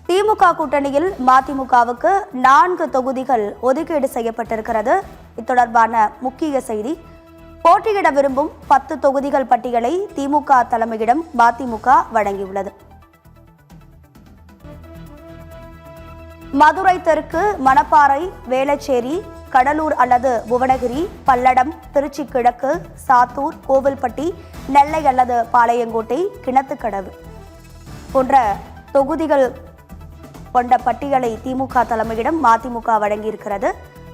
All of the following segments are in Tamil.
திமுக கூட்டணியில் மதிமுகவுக்கு 4 தொகுதிகள் ஒதுக்கீடு செய்யப்பட்டிருக்கிறது. இத்தொடர்பான முக்கிய செய்தி. போட்டியிட விரும்பும் 10 தொகுதிகள் பட்டியலை திமுக தலைமையிடம் மதிமுக வழங்கியுள்ளது. மதுரை தெற்கு, மணப்பாறை, வேளச்சேரி, கடலூர் அல்லது புவனகிரி, பல்லடம், திருச்சி கிழக்கு, சாத்தூர், கோவில்பட்டி, நெல்லை அல்லது பாளையங்கோட்டை, கிணத்துக்கடவு போன்ற தொகுதிகள் கொண்ட பட்டியலை திமுக தலைமையிடம் மதிமுக வழங்கியிருக்கிறது.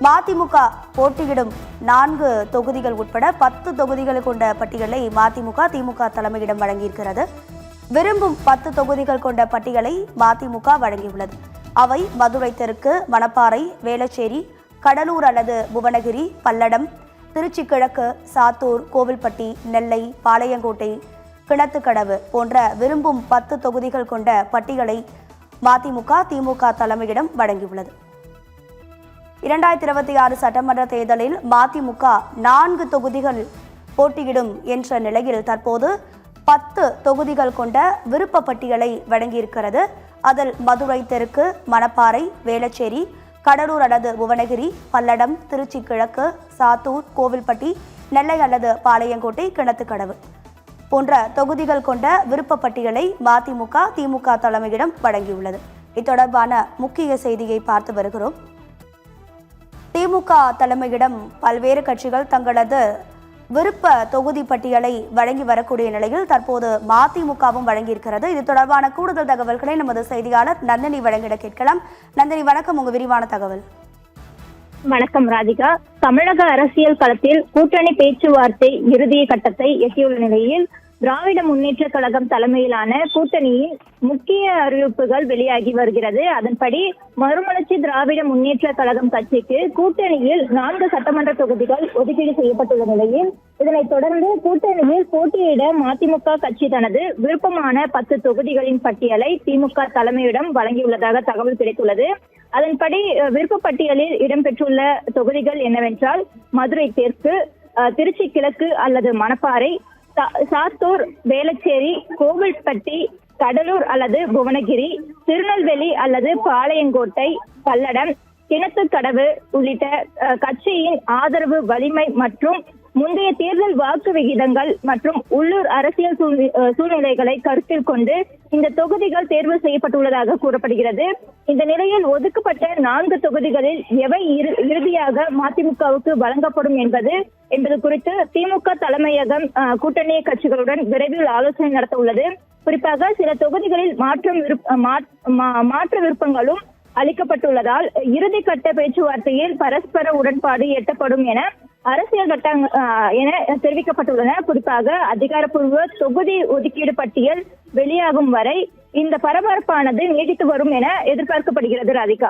மதிமுக போட்டியிடும் 4 தொகுதிகள் உட்பட 10 தொகுதிகள் கொண்ட பட்டியலை மதிமுக திமுக தலைமையிடம் வழங்கியிருக்கிறது. விரும்பும் 10 தொகுதிகள் கொண்ட பட்டியலை மதிமுக வழங்கியுள்ளது. அவை மதுரை தெற்கு, மணப்பாறை, வேளச்சேரி, கடலூர் அல்லது புவனகிரி, பல்லடம், திருச்சி கிழக்கு, சாத்தூர், கோவில்பட்டி, நெல்லை, பாளையங்கோட்டை, கிணத்துக்கடவு போன்ற விரும்பும் 10 தொகுதிகள் கொண்ட பட்டியலை மதிமுக திமுக தலைமையிடம் வழங்கியுள்ளது. 2026 சட்டமன்ற தேர்தலில் மதிமுக 4 தொகுதிகள் போட்டியிடும் என்ற நிலையில் தற்போது 10 தொகுதிகள் கொண்ட விருப்ப பட்டியலை வழங்கியிருக்கிறது. அதில் மதுரை தெற்கு, மணப்பாறை, வேளச்சேரி, கடலூர் அல்லது புவனகிரி, பல்லடம், திருச்சி கிழக்கு, சாத்தூர், கோவில்பட்டி, நெல்லை அல்லது பாளையங்கோட்டை, கிணத்துக்கடவு போன்ற தொகுதிகள் கொண்ட விருப்ப பட்டியலை மதிமுக திமுக தலைமையிடம் வழங்கியுள்ளது. இத்தொடர்பான முக்கிய செய்தியை பார்த்து வருகிறோம். திமுக தலைமையிடம் பல்வேறு கட்சிகள் தங்களது விருப்ப தொகுதி பட்டியலை வழங்கி வரக்கூடிய நிலையில் தற்போது மதிமுகவும் வழங்கியிருக்கிறது. இது தொடர்பான கூடுதல் தகவல்களை நமது செய்தியாளர் நந்தினி வழங்கிட கேட்கலாம். நந்தினி, வணக்கம். உங்க விரிவான தகவல். வணக்கம் ராதிகா. தமிழக அரசியல் களத்தில் கூட்டணி பேச்சுவார்த்தை இறுதி கட்டத்தை எட்டியுள்ள நிலையில் திராவிட முன்னேற்ற கழகம் தலைமையிலான கூட்டணியின் முக்கிய அறிவிப்புகள் வெளியாகி வருகிறது. அதன்படி மறுமலர்ச்சி திராவிட முன்னேற்ற கழகம் கட்சிக்கு கூட்டணியில் 4 சட்டமன்ற தொகுதிகள் ஒதுக்கீடு செய்யப்பட்டுள்ள நிலையில் இதனைத் தொடர்ந்து கூட்டணியில் போட்டியிட மதிமுக கட்சி தனது விருப்பமான 10 தொகுதிகளின் பட்டியலை திமுக தலைமையிடம் வழங்கியுள்ளதாக தகவல் கிடைத்துள்ளது. அதன்படி விருப்ப பட்டியலில் இடம்பெற்றுள்ள தொகுதிகள் என்னவென்றால் மதுரை தெற்கு, திருச்சி கிழக்கு அல்லது மணப்பாறை, சாத்தூர், வேளச்சேரி, கோவில்பட்டி, கடலூர் அல்லது புவனகிரி, திருநெல்வேலி அல்லது பாளையங்கோட்டை, பல்லடம், கிணத்துக்கடவு உள்ளிட்ட கட்சியின் ஆதரவு வலிமை மற்றும் முந்தைய தேர்தல் வாக்கு விகிதங்கள் மற்றும் உள்ளூர் அரசியல் சூழ்நிலைகளை கருத்தில் கொண்டு இந்த தொகுதிகள் தேர்வு செய்யப்பட்டுள்ளதாக கூறப்படுகிறது. இந்த நிலையில் ஒதுக்கப்பட்ட 4 தொகுதிகளில் எவை இறுதியாக மதிமுகவுக்கு வழங்கப்படும் என்பது குறித்து திமுக தலைமையகம் கூட்டணி கட்சிகளுடன் விரைவில் ஆலோசனை நடத்த உள்ளது. குறிப்பாக சில தொகுதிகளில் மாற்று விருப்பங்களும் அளிக்கப்பட்டுள்ளதால் இறுதிக்கட்ட பேச்சுவார்த்தையில் பரஸ்பர உடன்பாடு எட்டப்படும் என அரசியல் என தெரிவிக்கப்பட்டுள்ளன. குறிப்பாக அதிகாரப்பூர்வ தொகுதி ஒதுக்கீடு பட்டியல் வெளியாகும் வரை இந்த பரபரப்பானது நீடித்து வரும் என எதிர்பார்க்கப்படுகிறது ராதிகா.